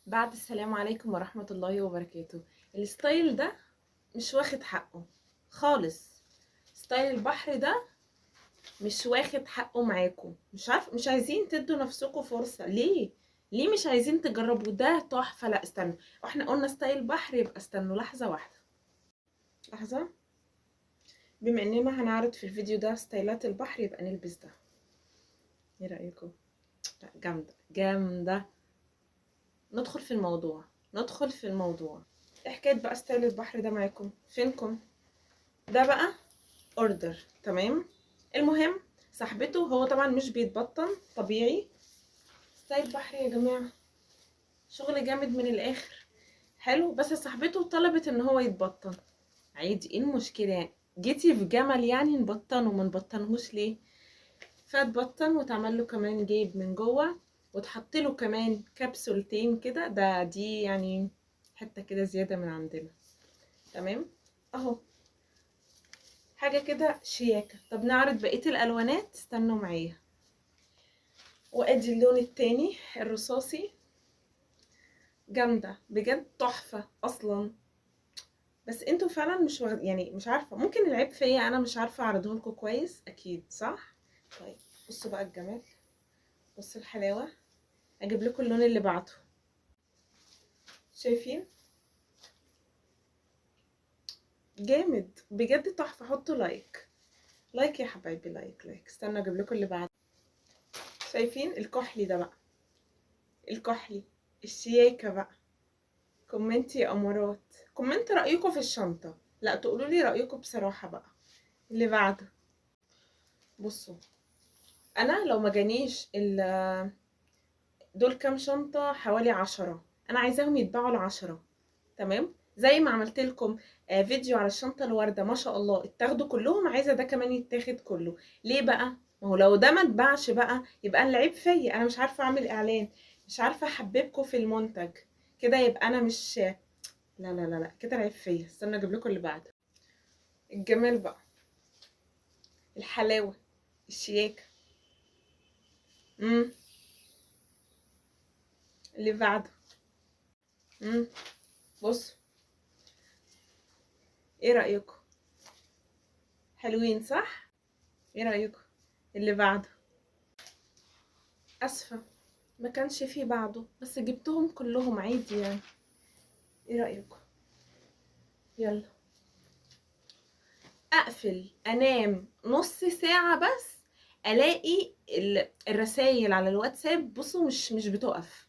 بعد السلام عليكم ورحمة الله وبركاته. الستايل ده مش واخد حقه خالص. ستايل البحر ده مش واخد حقه معاكم. مش عارف، مش عايزين تدوا نفسكم فرصة ليه مش عايزين تجربوا ده؟ تحفة. لا استنوا، احنا قلنا ستايل بحر، يبقى استنوا لحظة واحدة. لحظة، بما اننا هنعرض في الفيديو ده ستايلات البحر يبقى نلبس ده. ايه رأيكم؟ لا جامدة جامدة. ندخل في الموضوع. إيه حكاية بقى ستايل البحر ده معاكم؟ فينكم؟ ده بقى اوردر، تمام. المهم، صاحبته هو طبعا مش بيتبطن طبيعي. ستايل بحر يا جماعة، شغل جامد من الاخر. حلو، بس صاحبته طلبت ان هو يتبطن. عادي، ايه المشكلة يعني؟ جيتي في جمل يعني نبطنه وما نبطنهوش ليه؟ فاتبطن واتعمل له كمان جيب من جوه، واتحط له كمان كبسولتين كده. دي يعني حتة كده زيادة من عندنا. تمام اهو، حاجة كده شياكة. طب نعرض بقية الألوانات، استنوا معايا. وادي اللون التاني الرصاصي، جامدة بجد، تحفة أصلا. بس انتوا فعلا مش يعني مش عارفة، ممكن العيب فيا أنا، مش عارفة أعرضه لكم كويس، أكيد صح؟ طيب بصوا بقى الجمال، بصوا الحلاوة. أجيب لكم اللون اللي بعده. شايفين؟ جامد بجد، تحفة. حطوا لايك، لايك يا حبايبي، لايك لايك. استنى أجيب لكم اللي بعده. شايفين الكحلي ده بقى؟ الكحلي الشياكة بقى. كومنت يا امارات، كومنت رايكم في الشنطه، لا تقولوا لي رايكم بصراحه بقى. اللي بعده، بصوا. انا لو ما جانيش دول كام شنطه، حوالي 10، انا عايزاهم يتباعوا ل10. تمام، زي ما عملت لكم فيديو على الشنطه الورده، ما شاء الله اتاخدوا كلهم، عايزه ده كمان يتاخد كله. ليه بقى؟ ما هو لو ده ما اتباعش بقى يبقى العيب فيا انا، مش عارفه اعمل اعلان، مش عارفه احببكم في المنتج كده، يبقى انا مش، لا لا لا لا، كده العيب فيا. استنى اجيب لكم اللي بعده. الجمال بقى، الحلاوه، الشياكه. امم اللي بعده. امم بصوا، ايه رايكم؟ حلوين صح؟ ايه رايكم؟ اللي بعده. اسفه، ما كانش فيه بعده، بس جبتهم كلهم عادي يعني. ايه رايكم؟ يلا. اقفل انام نص ساعه بس، الاقي الرسايل على الواتساب، بصوا مش بتقف.